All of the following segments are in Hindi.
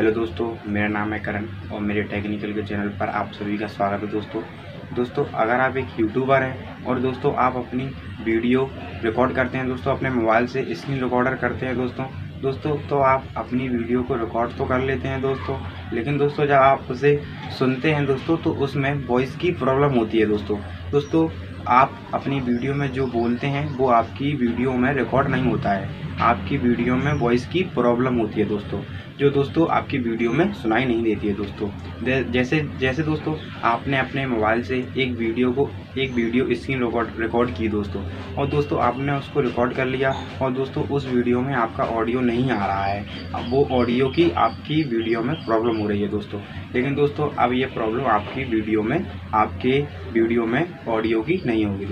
हेलो दोस्तों, मेरा नाम है करण और मेरे टेक्निकल के चैनल पर आप सभी का स्वागत है। दोस्तों अगर आप एक यूट्यूबर हैं और दोस्तों आप अपनी वीडियो रिकॉर्ड करते हैं दोस्तों, अपने मोबाइल से स्क्रीन रिकॉर्डर करते हैं दोस्तों तो आप अपनी वीडियो को रिकॉर्ड तो कर लेते हैं दोस्तों, लेकिन दोस्तों जब आप उसे सुनते हैं दोस्तों तो उसमें वॉइस की प्रॉब्लम होती है दोस्तों आप अपनी वीडियो में जो बोलते हैं वो आपकी वीडियो में रिकॉर्ड नहीं होता है, आपकी वीडियो में वॉइस की प्रॉब्लम होती है जो दोस्तों आपकी वीडियो में सुनाई नहीं देती है दोस्तों। जैसे दोस्तों आपने अपने मोबाइल से एक वीडियो स्क्रीन रिकॉर्ड की दोस्तों, और दोस्तों आपने उसको रिकॉर्ड कर लिया और दोस्तों उस वीडियो में आपका ऑडियो नहीं आ रहा है, अब वो ऑडियो की आपकी वीडियो में प्रॉब्लम हो रही है दोस्तों। लेकिन दोस्तों अब ये प्रॉब्लम आपके वीडियो में ऑडियो की नहीं होगी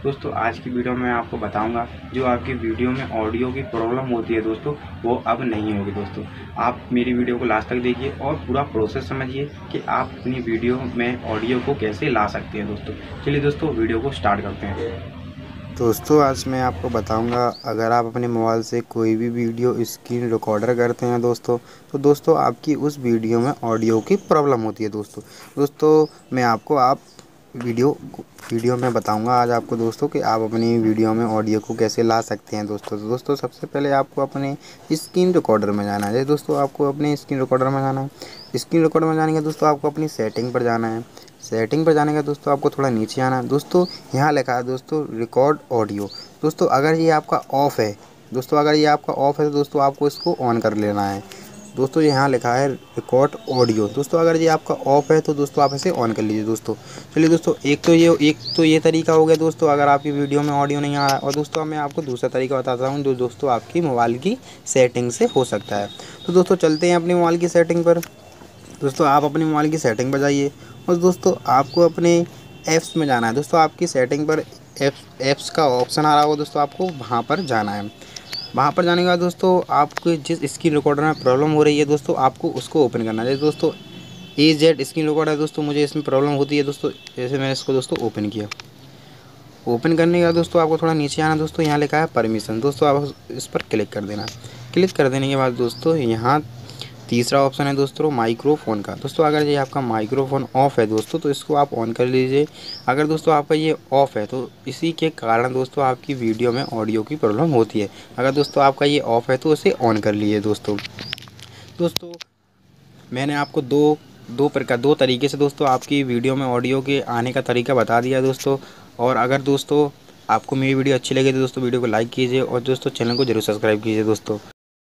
दोस्तों आज की वीडियो में आपको बताऊंगा जो आपकी वीडियो में ऑडियो की प्रॉब्लम होती है दोस्तों वो अब नहीं होगी दोस्तों। आप मेरी वीडियो को लास्ट तक देखिए और पूरा प्रोसेस समझिए कि आप अपनी वीडियो में ऑडियो को कैसे ला सकते हैं दोस्तों। चलिए दोस्तों वीडियो को स्टार्ट करते हैं। दोस्तों आज मैं आपको बताऊंगा, अगर आप अपने मोबाइल से कोई भी वीडियो स्क्रीन रिकॉर्डर करते हैं तो दोस्तों आपकी उस वीडियो में ऑडियो की प्रॉब्लम होती है दोस्तों मैं आपको वीडियो में बताऊंगा आज आपको दोस्तों कि आप अपनी वीडियो में ऑडियो को कैसे ला सकते हैं दोस्तों सबसे पहले आपको अपने स्क्रीन रिकॉर्डर में जाना है दोस्तों। आपको अपने स्क्रीन रिकॉर्डर में जाना है। स्क्रीन रिकॉर्डर में जाने के दोस्तों आपको अपनी सेटिंग पर जाना है। सेटिंग पर जाने का दोस्तों आपको थोड़ा नीचे आना है दोस्तों। यहाँ लिखा है दोस्तों रिकॉर्ड ऑडियो। दोस्तों अगर ये आपका ऑफ़ है तो दोस्तों आपको इसको ऑन कर लेना है। दोस्तों यहाँ लिखा है रिकॉर्ड ऑडियो। दोस्तों अगर ये आपका ऑफ़ है तो दोस्तों आप इसे ऑन कर लीजिए दोस्तों। चलिए दोस्तों एक तो ये तरीका हो गया दोस्तों अगर आपकी वीडियो में ऑडियो नहीं आ रहा है। और दोस्तों मैं आपको दूसरा तरीका बताता हूँ जो दोस्तों आपकी मोबाइल की सेटिंग से हो सकता है। तो दोस्तों चलते हैं अपनी मोबाइल की सेटिंग पर। दोस्तों आप अपनी मोबाइल की सेटिंग पर जाइए और दोस्तों आपको अपने ऐप्स में जाना है। दोस्तों आपकी सेटिंग पर ऐप्स का ऑप्शन आ रहा होगा दोस्तों, आपको वहाँ पर जाना है। वहाँ पर जाने के बाद दोस्तों आपको जिस स्क्रीन रिकॉर्डर में प्रॉब्लम हो रही है दोस्तों आपको उसको ओपन करना है। दोस्तों AZ स्क्रीन रिकॉर्डर है दोस्तों, मुझे इसमें प्रॉब्लम होती है दोस्तों, जैसे मैंने इसको दोस्तों ओपन किया। ओपन करने के बाद दोस्तों आपको थोड़ा नीचे आना दोस्तों, यहाँ लिखा है परमिशन। दोस्तों आप इस पर क्लिक कर देना। क्लिक कर देने के बाद दोस्तों यहाँ तीसरा ऑप्शन है दोस्तों माइक्रोफ़ोन का। दोस्तों अगर ये आपका माइक्रोफ़ोन ऑफ़ है दोस्तों तो इसको आप ऑन कर लीजिए। अगर दोस्तों आपका ये ऑफ़ है तो इसी के कारण दोस्तों आपकी वीडियो में ऑडियो की प्रॉब्लम होती है। अगर दोस्तों आपका ये ऑफ़ है तो इसे ऑन कर लीजिए दोस्तों मैंने आपको दो तरीके से दोस्तों आपकी वीडियो में ऑडियो के आने का तरीका बता दिया दोस्तों। और अगर दोस्तों आपको मेरी वीडियो अच्छी लगे तो दोस्तों वीडियो को लाइक कीजिए और दोस्तों चैनल को जरूर सब्सक्राइब कीजिए दोस्तों।